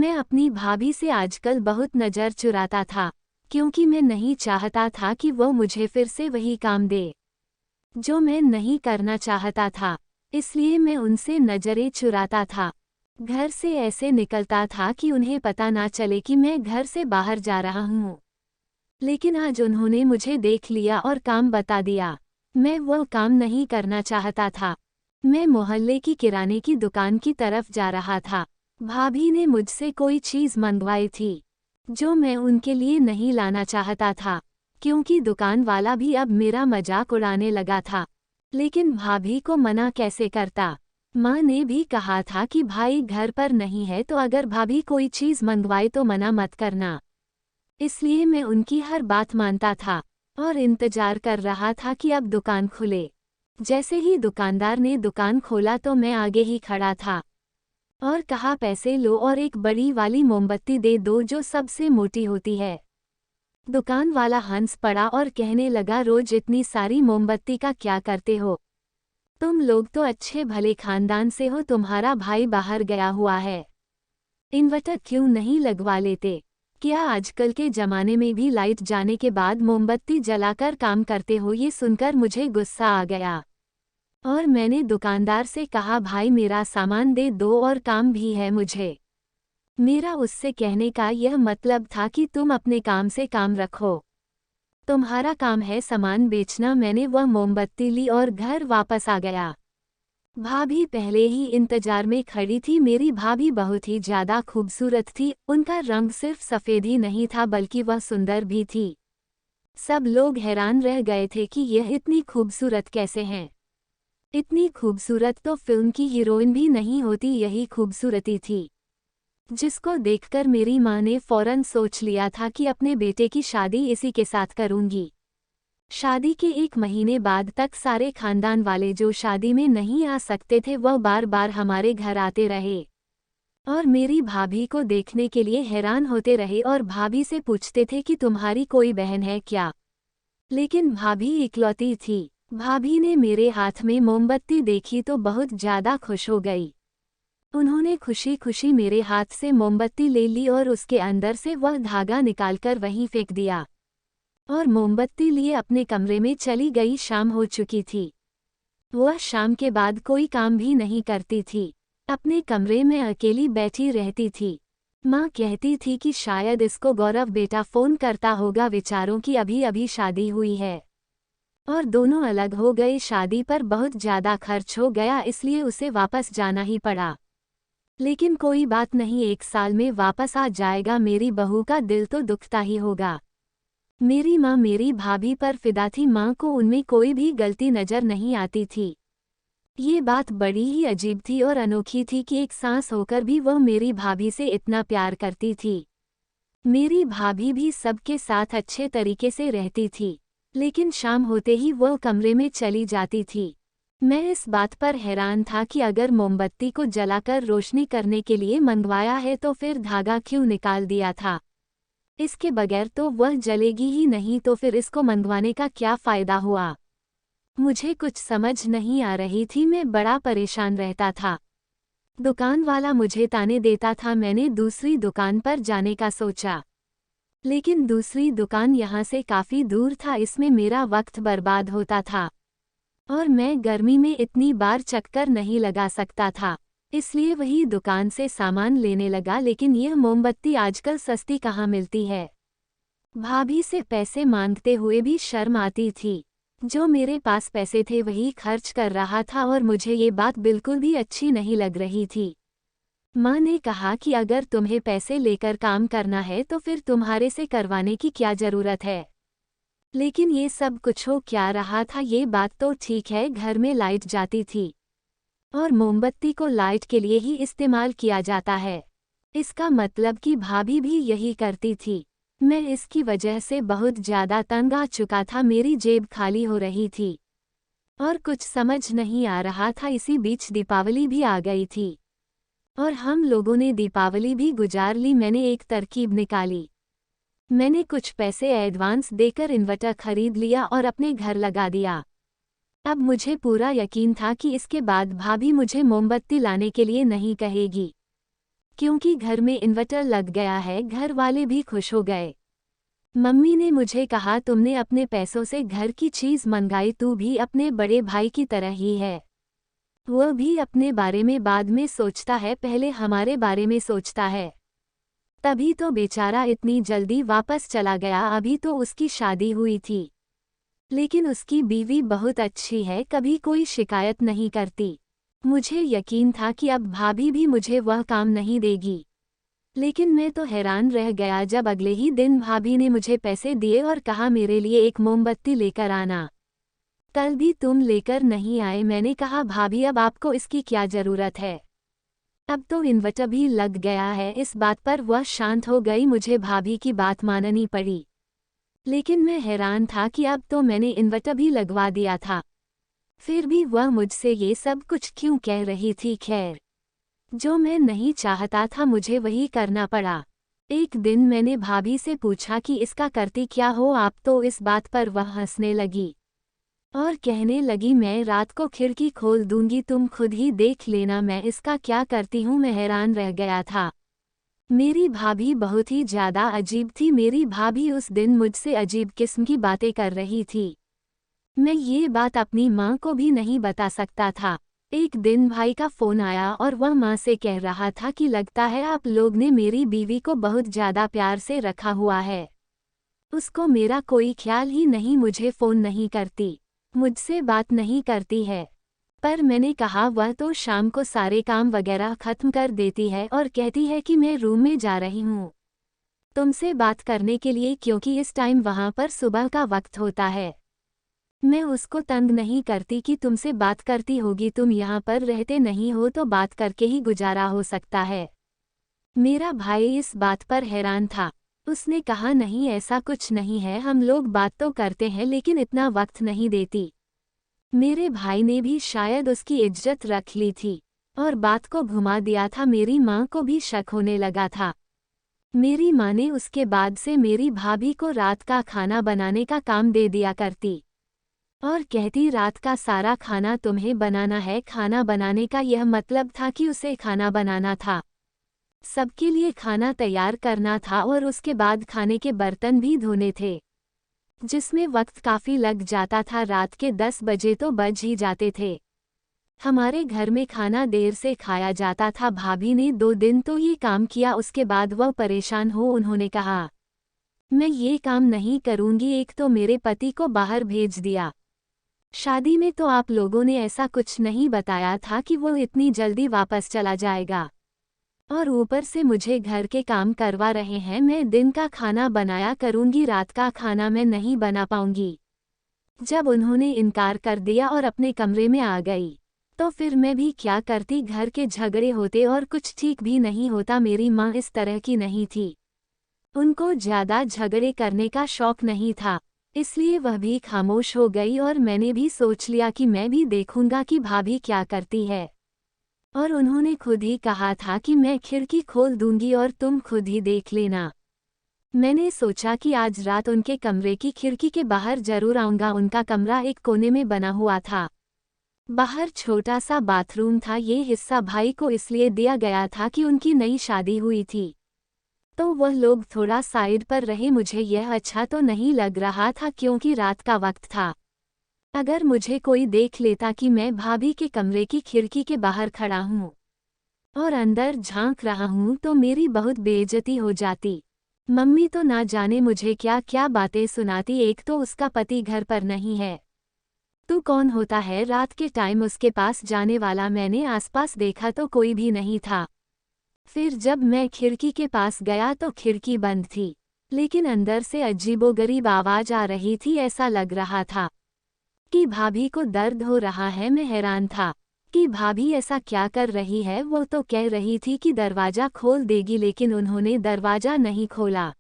मैं अपनी भाभी से आजकल बहुत नज़र चुराता था, क्योंकि मैं नहीं चाहता था कि वो मुझे फिर से वही काम दे जो मैं नहीं करना चाहता था। इसलिए मैं उनसे नज़रें चुराता था। घर से ऐसे निकलता था कि उन्हें पता ना चले कि मैं घर से बाहर जा रहा हूँ। लेकिन आज उन्होंने मुझे देख लिया और काम बता दिया। मैं वो काम नहीं करना चाहता था। मैं मोहल्ले की किराने की दुकान की तरफ जा रहा था। भाभी ने मुझसे कोई चीज़ मंगवाई थी जो मैं उनके लिए नहीं लाना चाहता था, क्योंकि दुकान वाला भी अब मेरा मजाक उड़ाने लगा था। लेकिन भाभी को मना कैसे करता। माँ ने भी कहा था कि भाई घर पर नहीं है, तो अगर भाभी कोई चीज़ मंगवाए तो मना मत करना। इसलिए मैं उनकी हर बात मानता था और इंतजार कर रहा था कि अब दुकान खुले। जैसे ही दुकानदार ने दुकान खोला तो मैं आगे ही खड़ा था और कहा, पैसे लो और एक बड़ी वाली मोमबत्ती दे दो जो सबसे मोटी होती है। दुकान वाला हंस पड़ा और कहने लगा, रोज इतनी सारी मोमबत्ती का क्या करते हो? तुम लोग तो अच्छे भले खानदान से हो, तुम्हारा भाई बाहर गया हुआ है, इन्वर्टर क्यों नहीं लगवा लेते? क्या आजकल के ज़माने में भी लाइट जाने के बाद मोमबत्ती जलाकर काम करते हो? ये सुनकर मुझे गुस्सा आ गया और मैंने दुकानदार से कहा, भाई मेरा सामान दे दो और काम भी है मुझे। मेरा उससे कहने का यह मतलब था कि तुम अपने काम से काम रखो, तुम्हारा काम है सामान बेचना। मैंने वह मोमबत्ती ली और घर वापस आ गया। भाभी पहले ही इंतजार में खड़ी थी। मेरी भाभी बहुत ही ज़्यादा खूबसूरत थी। उनका रंग सिर्फ सफ़ेद ही नहीं था बल्कि वह सुंदर भी थी। सब लोग हैरान रह गए थे कि यह इतनी खूबसूरत कैसे हैं। इतनी खूबसूरत तो फिल्म की हीरोइन भी नहीं होती, यही खूबसूरती थी जिसको देखकर मेरी माँ ने फौरन सोच लिया था कि अपने बेटे की शादी इसी के साथ करूंगी। शादी के 1 महीने बाद तक सारे खानदान वाले जो शादी में नहीं आ सकते थे वह बार बार हमारे घर आते रहे और मेरी भाभी को देखने के लिए हैरान होते रहे और भाभी से पूछते थे कि तुम्हारी कोई बहन है क्या? लेकिन भाभी इकलौती थी। भाभी ने मेरे हाथ में मोमबत्ती देखी तो बहुत ज़्यादा खुश हो गई। उन्होंने खुशी खुशी मेरे हाथ से मोमबत्ती ले ली और उसके अंदर से वह धागा निकालकर वहीं फेंक दिया और मोमबत्ती लिए अपने कमरे में चली गई। शाम हो चुकी थी। वह शाम के बाद कोई काम भी नहीं करती थी, अपने कमरे में अकेली बैठी रहती थी। माँ कहती थी कि शायद इसको गौरव बेटा फ़ोन करता होगा, विचारों की अभी अभी शादी हुई है और दोनों अलग हो गए। शादी पर बहुत ज़्यादा खर्च हो गया, इसलिए उसे वापस जाना ही पड़ा। लेकिन कोई बात नहीं, 1 साल में वापस आ जाएगा। मेरी बहू का दिल तो दुखता ही होगा। मेरी माँ मेरी भाभी पर फिदा थी। माँ को उनमें कोई भी गलती नज़र नहीं आती थी। ये बात बड़ी ही अजीब थी और अनोखी थी कि एक सांस होकर भी वह मेरी भाभी से इतना प्यार करती थी। मेरी भाभी भी सबके साथ अच्छे तरीके से रहती थी, लेकिन शाम होते ही वह कमरे में चली जाती थी। मैं इस बात पर हैरान था कि अगर मोमबत्ती को जलाकर रोशनी करने के लिए मंगवाया है तो फिर धागा क्यों निकाल दिया था? इसके बगैर तो वह जलेगी ही नहीं, तो फिर इसको मंगवाने का क्या फ़ायदा हुआ? मुझे कुछ समझ नहीं आ रही थी। मैं बड़ा परेशान रहता था। दुकान वाला मुझे ताने देता था। मैंने दूसरी दुकान पर जाने का सोचा, लेकिन दूसरी दुकान यहाँ से काफ़ी दूर था। इसमें मेरा वक्त बर्बाद होता था और मैं गर्मी में इतनी बार चक्कर नहीं लगा सकता था, इसलिए वही दुकान से सामान लेने लगा। लेकिन यह मोमबत्ती आजकल सस्ती कहाँ मिलती है। भाभी से पैसे मांगते हुए भी शर्म आती थी। जो मेरे पास पैसे थे वही खर्च कर रहा था और मुझे ये बात बिल्कुल भी अच्छी नहीं लग रही थी। माँ ने कहा कि अगर तुम्हें पैसे लेकर काम करना है तो फिर तुम्हारे से करवाने की क्या ज़रूरत है। लेकिन ये सब कुछ हो क्या रहा था? ये बात तो ठीक है, घर में लाइट जाती थी और मोमबत्ती को लाइट के लिए ही इस्तेमाल किया जाता है। इसका मतलब कि भाभी भी यही करती थी। मैं इसकी वजह से बहुत ज़्यादा तंग आ चुका था। मेरी जेब खाली हो रही थी और कुछ समझ नहीं आ रहा था। इसी बीच दीपावली भी आ गई थी और हम लोगों ने दीपावली भी गुजार ली। मैंने एक तरकीब निकाली। मैंने कुछ पैसे एडवांस देकर इन्वर्टर खरीद लिया और अपने घर लगा दिया। अब मुझे पूरा यकीन था कि इसके बाद भाभी मुझे मोमबत्ती लाने के लिए नहीं कहेगी, क्योंकि घर में इन्वर्टर लग गया है। घर वाले भी खुश हो गए। मम्मी ने मुझे कहा, तुमने अपने पैसों से घर की चीज़ मंगाई, तू भी अपने बड़े भाई की तरह ही है। वह भी अपने बारे में बाद में सोचता है, पहले हमारे बारे में सोचता है। तभी तो बेचारा इतनी जल्दी वापस चला गया। अभी तो उसकी शादी हुई थी, लेकिन उसकी बीवी बहुत अच्छी है, कभी कोई शिकायत नहीं करती। मुझे यकीन था कि अब भाभी भी मुझे वह काम नहीं देगी, लेकिन मैं तो हैरान रह गया जब अगले ही दिन भाभी ने मुझे पैसे दिए और कहा, मेरे लिए एक मोमबत्ती लेकर आना। कल भी तुम लेकर नहीं आए। मैंने कहा, भाभी अब आपको इसकी क्या ज़रूरत है, अब तो इन्वर्टर भी लग गया है। इस बात पर वह शांत हो गई। मुझे भाभी की बात माननी पड़ी, लेकिन मैं हैरान था कि अब तो मैंने इन्वर्टर भी लगवा दिया था, फिर भी वह मुझसे ये सब कुछ क्यों कह रही थी। खैर, जो मैं नहीं चाहता था मुझे वही करना पड़ा। एक दिन मैंने भाभी से पूछा कि इसका करती क्या हो आप, तो इस बात पर वह हंसने लगी और कहने लगी, मैं रात को खिड़की खोल दूंगी, तुम खुद ही देख लेना मैं इसका क्या करती हूँ। मैं हैरान रह गया था। मेरी भाभी बहुत ही ज़्यादा अजीब थी। मेरी भाभी उस दिन मुझसे अजीब किस्म की बातें कर रही थी। मैं ये बात अपनी माँ को भी नहीं बता सकता था। एक दिन भाई का फ़ोन आया और वह माँ से कह रहा था कि लगता है आप लोग ने मेरी बीवी को बहुत ज़्यादा प्यार से रखा हुआ है। उसको मेरा कोई ख्याल ही नहीं, मुझे फ़ोन नहीं करती, मुझसे बात नहीं करती है। पर मैंने कहा, वह तो शाम को सारे काम वगैरह ख़त्म कर देती है और कहती है कि मैं रूम में जा रही हूँ तुमसे बात करने के लिए, क्योंकि इस टाइम वहाँ पर सुबह का वक्त होता है। मैं उसको तंग नहीं करती कि तुमसे बात करती होगी, तुम यहाँ पर रहते नहीं हो तो बात करके ही गुजारा हो सकता है। मेरा भाई इस बात पर हैरान था। उसने कहा, नहीं ऐसा कुछ नहीं है, हम लोग बात तो करते हैं लेकिन इतना वक्त नहीं देती। मेरे भाई ने भी शायद उसकी इज्जत रख ली थी और बात को घुमा दिया था। मेरी माँ को भी शक होने लगा था। मेरी माँ ने उसके बाद से मेरी भाभी को रात का खाना बनाने का काम दे दिया करती और कहती, रात का सारा खाना तुम्हें बनाना है। खाना बनाने का यह मतलब था कि उसे खाना बनाना था, सबके लिए खाना तैयार करना था और उसके बाद खाने के बर्तन भी धोने थे, जिसमें वक्त काफ़ी लग जाता था। रात के 10 बजे तो बज ही जाते थे। हमारे घर में खाना देर से खाया जाता था। भाभी ने 2 दिन तो ये काम किया, उसके बाद वह परेशान हो उन्होंने कहा, मैं ये काम नहीं करूँगी। एक तो मेरे पति को बाहर भेज दिया। शादी में तो आप लोगों ने ऐसा कुछ नहीं बताया था कि वो इतनी जल्दी वापस चला जाएगा, और ऊपर से मुझे घर के काम करवा रहे हैं। मैं दिन का खाना बनाया करूँगी, रात का खाना मैं नहीं बना पाऊँगी। जब उन्होंने इनकार कर दिया और अपने कमरे में आ गई, तो फिर मैं भी क्या करती। घर के झगड़े होते और कुछ ठीक भी नहीं होता। मेरी माँ इस तरह की नहीं थी, उनको ज़्यादा झगड़े करने का शौक नहीं था, इसलिए वह भी खामोश हो गई और मैंने भी सोच लिया कि मैं भी देखूंगा कि भाभी क्या करती है। और उन्होंने खुद ही कहा था कि मैं खिड़की खोल दूंगी और तुम खुद ही देख लेना। मैंने सोचा कि आज रात उनके कमरे की खिड़की के बाहर जरूर आऊंगा। उनका कमरा एक कोने में बना हुआ था, बाहर छोटा सा बाथरूम था। ये हिस्सा भाई को इसलिए दिया गया था कि उनकी नई शादी हुई थी, तो वह लोग थोड़ा साइड पर रहे। मुझे यह अच्छा तो नहीं लग रहा था क्योंकि रात का वक्त था। अगर मुझे कोई देख लेता कि मैं भाभी के कमरे की खिड़की के बाहर खड़ा हूँ और अंदर झांक रहा हूँ तो मेरी बहुत बेइज्जती हो जाती। मम्मी तो ना जाने मुझे क्या क्या बातें सुनाती। एक तो उसका पति घर पर नहीं है, तू कौन होता है रात के टाइम उसके पास जाने वाला। मैंने आसपास देखा तो कोई भी नहीं था। फिर जब मैं खिड़की के पास गया तो खिड़की बंद थी, लेकिन अंदर से अजीबोगरीब आवाज़ आ रही थी। ऐसा लग रहा था कि भाभी को दर्द हो रहा है। मैं हैरान था कि भाभी ऐसा क्या कर रही है। वो तो कह रही थी कि दरवाज़ा खोल देगी, लेकिन उन्होंने दरवाज़ा नहीं खोला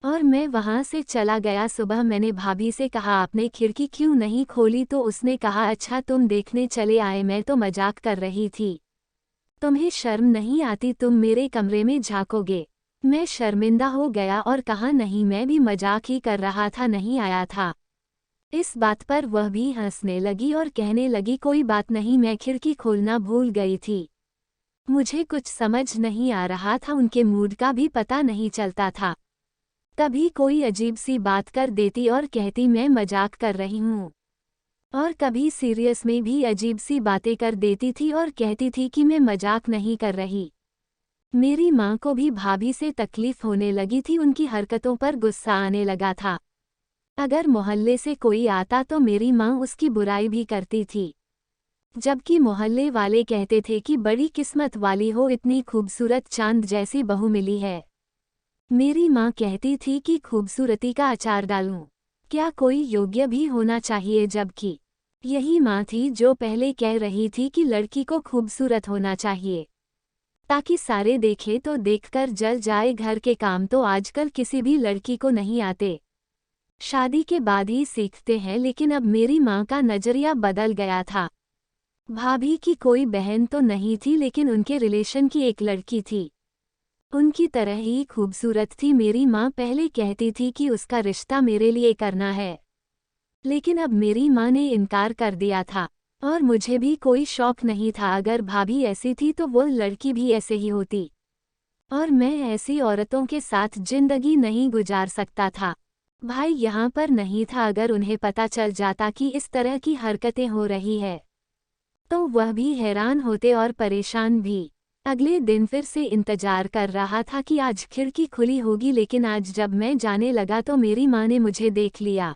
और मैं वहाँ से चला गया। सुबह मैंने भाभी से कहा, आपने खिड़की क्यों नहीं खोली? तो उसने कहा, अच्छा तुम देखने चले आए, मैं तो मजाक कर रही थी। तुम्हें शर्म नहीं आती, तुम मेरे कमरे में झांकोगे? मैं शर्मिंदा हो गया और कहा, नहीं मैं भी मजाक ही कर रहा था, नहीं आया था। इस बात पर वह भी हंसने लगी और कहने लगी, कोई बात नहीं, मैं खिड़की खोलना भूल गई थी। मुझे कुछ समझ नहीं आ रहा था, उनके मूड का भी पता नहीं चलता था। कभी कोई अजीब सी बात कर देती और कहती मैं मजाक कर रही हूँ, और कभी सीरियस में भी अजीब सी बातें कर देती थी और कहती थी कि मैं मजाक नहीं कर रही। मेरी माँ को भी भाभी से तकलीफ होने लगी थी, उनकी हरकतों पर गुस्सा आने लगा था। अगर मोहल्ले से कोई आता तो मेरी माँ उसकी बुराई भी करती थी, जबकि मोहल्ले वाले कहते थे कि बड़ी किस्मत वाली हो, इतनी खूबसूरत चांद जैसी बहू मिली है। मेरी माँ कहती थी कि खूबसूरती का अचार डालूं, क्या कोई योग्य भी होना चाहिए, जबकि यही माँ थी जो पहले कह रही थी कि लड़की को खूबसूरत होना चाहिए ताकि सारे देखे तो देखकर जल जाए। घर के काम तो आजकल किसी भी लड़की को नहीं आते, शादी के बाद ही सीखते हैं। लेकिन अब मेरी माँ का नजरिया बदल गया था। भाभी की कोई बहन तो नहीं थी, लेकिन उनके रिलेशन की एक लड़की थी, उनकी तरह ही खूबसूरत थी। मेरी माँ पहले कहती थी कि उसका रिश्ता मेरे लिए करना है, लेकिन अब मेरी माँ ने इनकार कर दिया था, और मुझे भी कोई शौक नहीं था। अगर भाभी ऐसी थी तो वो लड़की भी ऐसे ही होती, और मैं ऐसी औरतों के साथ जिंदगी नहीं गुजार सकता था। भाई यहाँ पर नहीं था, अगर उन्हें पता चल जाता कि इस तरह की हरकतें हो रही है तो वह भी हैरान होते और परेशान भी। अगले दिन फिर से इंतजार कर रहा था कि आज खिड़की खुली होगी, लेकिन आज जब मैं जाने लगा तो मेरी माँ ने मुझे देख लिया।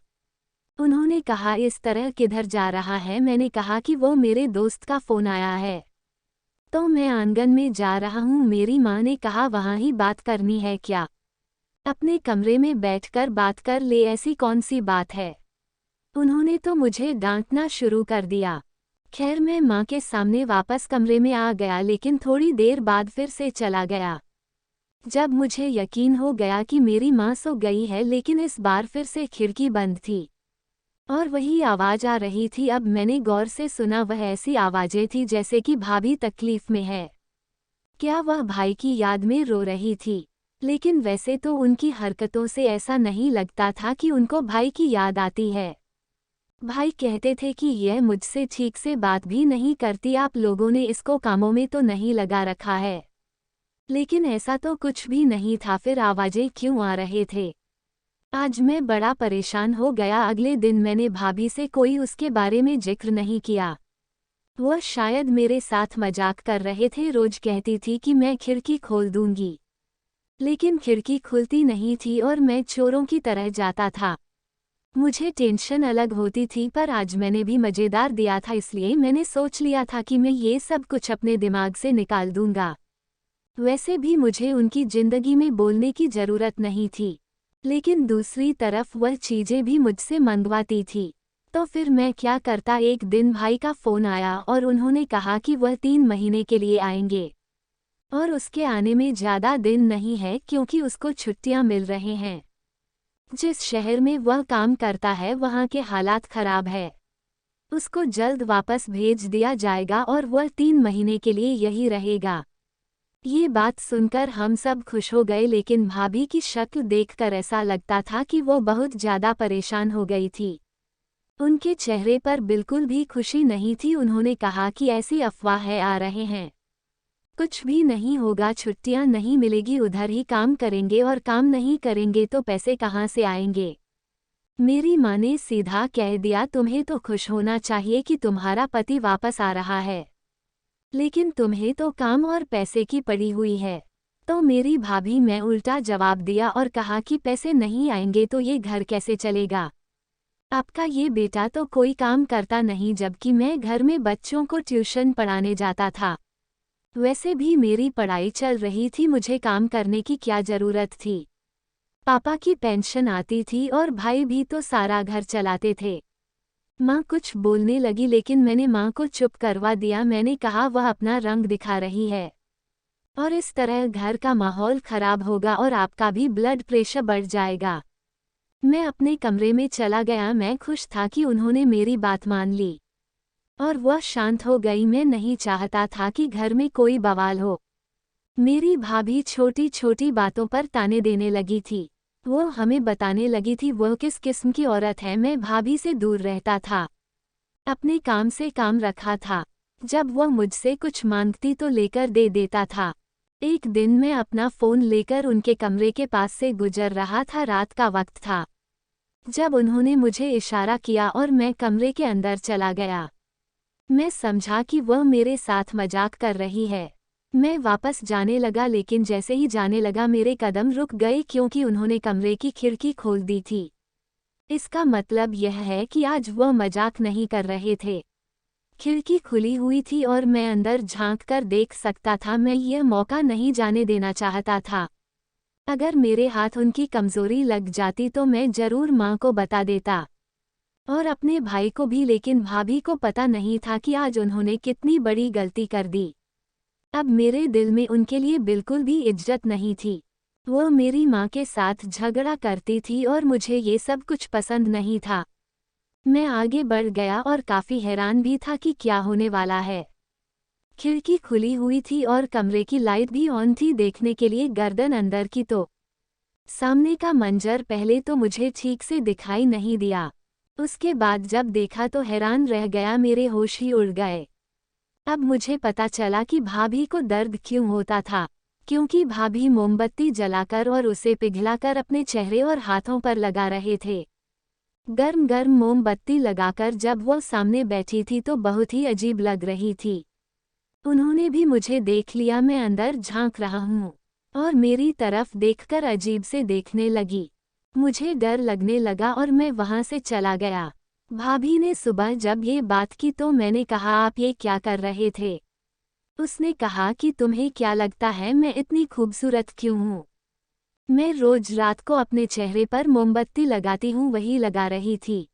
उन्होंने कहा इस तरह किधर जा रहा है। मैंने कहा कि वो मेरे दोस्त का फोन आया है तो मैं आंगन में जा रहा हूँ। मेरी माँ ने कहा वहाँ ही बात करनी है क्या, अपने कमरे में बैठकर बात कर ले, ऐसी कौन सी बात है। उन्होंने तो मुझे डांटना शुरू कर दिया। खैर मैं माँ के सामने वापस कमरे में आ गया, लेकिन थोड़ी देर बाद फिर से चला गया। जब मुझे यकीन हो गया कि मेरी माँ सो गई है, लेकिन इस बार फिर से खिड़की बंद थी और वही आवाज़ आ रही थी। अब मैंने गौर से सुना, वह ऐसी आवाज़ें थी जैसे कि भाभी तकलीफ में है। क्या वह भाई की याद में रो रही थी? लेकिन वैसे तो उनकी हरकतों से ऐसा नहीं लगता था कि उनको भाई की याद आती है। भाई कहते थे कि यह मुझसे ठीक से बात भी नहीं करती, आप लोगों ने इसको कामों में तो नहीं लगा रखा है। लेकिन ऐसा तो कुछ भी नहीं था, फिर आवाज़ें क्यों आ रहे थे? आज मैं बड़ा परेशान हो गया। अगले दिन मैंने भाभी से कोई उसके बारे में जिक्र नहीं किया। वह शायद मेरे साथ मजाक कर रहे थे। रोज कहती थी कि मैं खिड़की खोल दूंगी, लेकिन खिड़की खुलती नहीं थी और मैं चोरों की तरह जाता था। मुझे टेंशन अलग होती थी, पर आज मैंने भी मज़ेदार दिया था, इसलिए मैंने सोच लिया था कि मैं ये सब कुछ अपने दिमाग से निकाल दूंगा। वैसे भी मुझे उनकी जिंदगी में बोलने की ज़रूरत नहीं थी, लेकिन दूसरी तरफ वह चीज़ें भी मुझसे मंगवाती थी। तो फिर मैं क्या करता। एक दिन भाई का फ़ोन आया और उन्होंने कहा कि वह 3 महीने के लिए आएंगे, और उसके आने में ज़्यादा दिन नहीं है क्योंकि उसको छुट्टियां मिल रहे हैं। जिस शहर में वह काम करता है वहाँ के हालात खराब है, उसको जल्द वापस भेज दिया जाएगा और वह 3 महीने के लिए यही रहेगा। ये बात सुनकर हम सब खुश हो गए, लेकिन भाभी की शक्ल देखकर ऐसा लगता था कि वो बहुत ज़्यादा परेशान हो गई थी। उनके चेहरे पर बिल्कुल भी खुशी नहीं थी। उन्होंने कहा कि ऐसी अफवाह है, आ रहे हैं, कुछ भी नहीं होगा, छुट्टियां नहीं मिलेगी, उधर ही काम करेंगे, और काम नहीं करेंगे तो पैसे कहाँ से आएंगे। मेरी माँ ने सीधा कह दिया तुम्हें तो खुश होना चाहिए कि तुम्हारा पति वापस आ रहा है, लेकिन तुम्हें तो काम और पैसे की पड़ी हुई है। तो मेरी भाभी मैं उल्टा जवाब दिया और कहा कि पैसे नहीं आएंगे तो ये घर कैसे चलेगा। आपका ये बेटा तो कोई काम करता नहीं, जबकि मैं घर में बच्चों को ट्यूशन पढ़ाने जाता था। वैसे भी मेरी पढ़ाई चल रही थी, मुझे काम करने की क्या ज़रूरत थी। पापा की पेंशन आती थी और भाई भी तो सारा घर चलाते थे। माँ कुछ बोलने लगी, लेकिन मैंने माँ को चुप करवा दिया। मैंने कहा वह अपना रंग दिखा रही है और इस तरह घर का माहौल खराब होगा और आपका भी ब्लड प्रेशर बढ़ जाएगा। मैं अपने कमरे में चला गया। मैं खुश था कि उन्होंने मेरी बात मान ली और वह शांत हो गई। मैं नहीं चाहता था कि घर में कोई बवाल हो। मेरी भाभी छोटी छोटी बातों पर ताने देने लगी थी। वो हमें बताने लगी थी वह किस किस्म की औरत है। मैं भाभी से दूर रहता था, अपने काम से काम रखा था। जब वह मुझसे कुछ मांगती तो लेकर दे देता था। एक दिन मैं अपना फ़ोन लेकर उनके कमरे के पास से गुजर रहा था, रात का वक्त था। जब उन्होंने मुझे इशारा किया और मैं कमरे के अंदर चला गया। मैं समझा कि वह मेरे साथ मजाक कर रही है। मैं वापस जाने लगा, लेकिन जैसे ही जाने लगा मेरे कदम रुक गए क्योंकि उन्होंने कमरे की खिड़की खोल दी थी। इसका मतलब यह है कि आज वह मजाक नहीं कर रहे थे। खिड़की खुली हुई थी और मैं अंदर झांक कर देख सकता था। मैं यह मौका नहीं जाने देना चाहता था। अगर मेरे हाथ उनकी कमजोरी लग जाती तो मैं जरूर माँ को बता देता और अपने भाई को भी, लेकिन भाभी को पता नहीं था कि आज उन्होंने कितनी बड़ी गलती कर दी। अब मेरे दिल में उनके लिए बिल्कुल भी इज्जत नहीं थी। वो मेरी माँ के साथ झगड़ा करती थी और मुझे ये सब कुछ पसंद नहीं था। मैं आगे बढ़ गया और काफ़ी हैरान भी था कि क्या होने वाला है। खिड़की खुली हुई थी और कमरे की लाइट भी ऑन थी। देखने के लिए गर्दन अंदर की तो सामने का मंजर पहले तो मुझे ठीक से दिखाई नहीं दिया। उसके बाद जब देखा तो हैरान रह गया, मेरे होश ही उड़ गए। अब मुझे पता चला कि भाभी को दर्द क्यों होता था, क्योंकि भाभी मोमबत्ती जलाकर और उसे पिघलाकर अपने चेहरे और हाथों पर लगा रहे थे। गर्म गर्म मोमबत्ती लगाकर जब वो सामने बैठी थी तो बहुत ही अजीब लग रही थी। उन्होंने भी मुझे देख लिया। मैं अंदर झांक रहा हूँ और मेरी तरफ देखकर अजीब से देखने लगी। मुझे डर लगने लगा और मैं वहाँ से चला गया। भाभी ने सुबह जब ये बात की तो मैंने कहा, आप ये क्या कर रहे थे? उसने कहा कि तुम्हें क्या लगता है मैं इतनी खूबसूरत क्यों हूँ? मैं रोज रात को अपने चेहरे पर मोमबत्ती लगाती हूँ, वही लगा रही थी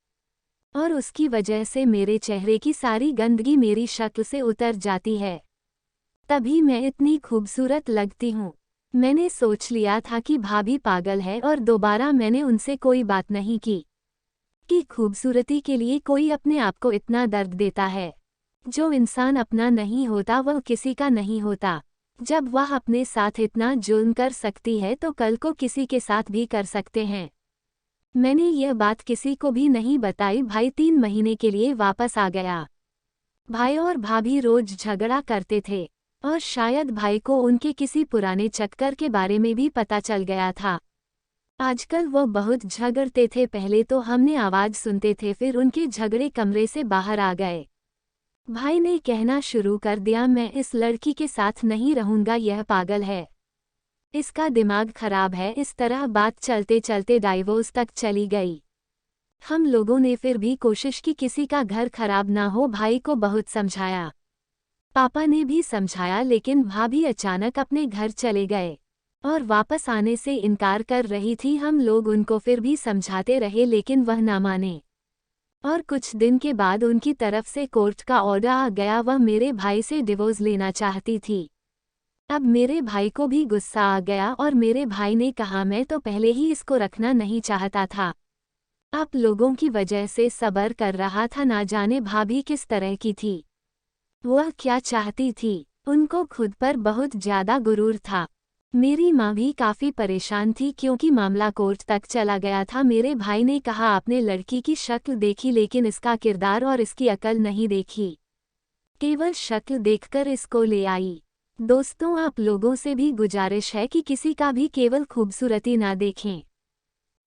और उसकी वजह से मेरे चेहरे की सारी गंदगी मेरी शक्ल से उतर जाती है, तभी मैं इतनी खूबसूरत लगती हूँ। मैंने सोच लिया था कि भाभी पागल है और दोबारा मैंने उनसे कोई बात नहीं की कि खूबसूरती के लिए कोई अपने आप को इतना दर्द देता है। जो इंसान अपना नहीं होता वह किसी का नहीं होता। जब वह अपने साथ इतना जुल्म कर सकती है तो कल को किसी के साथ भी कर सकते हैं। मैंने यह बात किसी को भी नहीं बताई। भाई 3 महीने के लिए वापस आ गया। भाई और भाभी रोज झगड़ा करते थे और शायद भाई को उनके किसी पुराने चक्कर के बारे में भी पता चल गया था। आजकल वो बहुत झगड़ते थे। पहले तो हमने आवाज़ सुनते थे, फिर उनके झगड़े कमरे से बाहर आ गए। भाई ने कहना शुरू कर दिया, मैं इस लड़की के साथ नहीं रहूंगा, यह पागल है, इसका दिमाग खराब है। इस तरह बात चलते चलते डाइवोर्स तक चली गई। हम लोगों ने फिर भी कोशिश की किसी का घर खराब ना हो। भाई को बहुत समझाया, पापा ने भी समझाया, लेकिन भाभी अचानक अपने घर चले गए और वापस आने से इनकार कर रही थी। हम लोग उनको फिर भी समझाते रहे, लेकिन वह ना माने और कुछ दिन के बाद उनकी तरफ से कोर्ट का ऑर्डर आ गया। वह मेरे भाई से डिवोर्स लेना चाहती थी। अब मेरे भाई को भी गुस्सा आ गया और मेरे भाई ने कहा, मैं तो पहले ही इसको रखना नहीं चाहता था, आप लोगों की वजह से सब्र कर रहा था। ना जाने भाभी किस तरह की थी, वह क्या चाहती थी। उनको खुद पर बहुत ज्यादा गुरूर था। मेरी माँ भी काफ़ी परेशान थी क्योंकि मामला कोर्ट तक चला गया था। मेरे भाई ने कहा, आपने लड़की की शक्ल देखी लेकिन इसका किरदार और इसकी अकल नहीं देखी, केवल शक्ल देखकर इसको ले आई। दोस्तों, आप लोगों से भी गुजारिश है कि किसी का भी केवल खूबसूरती ना देखें,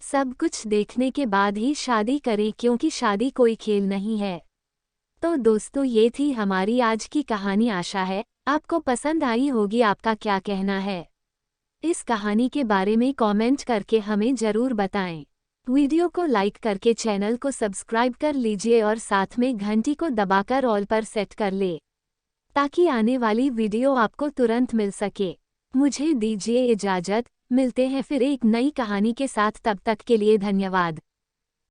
सब कुछ देखने के बाद ही शादी करें, क्योंकि शादी कोई खेल नहीं है। तो दोस्तों, ये थी हमारी आज की कहानी। आशा है आपको पसंद आई होगी। आपका क्या कहना है इस कहानी के बारे में कमेंट करके हमें ज़रूर बताएं। वीडियो को लाइक करके चैनल को सब्सक्राइब कर लीजिए और साथ में घंटी को दबाकर ऑल पर सेट कर ले, ताकि आने वाली वीडियो आपको तुरंत मिल सके। मुझे दीजिए इजाज़त, मिलते हैं फिर एक नई कहानी के साथ। तब तक के लिए धन्यवाद।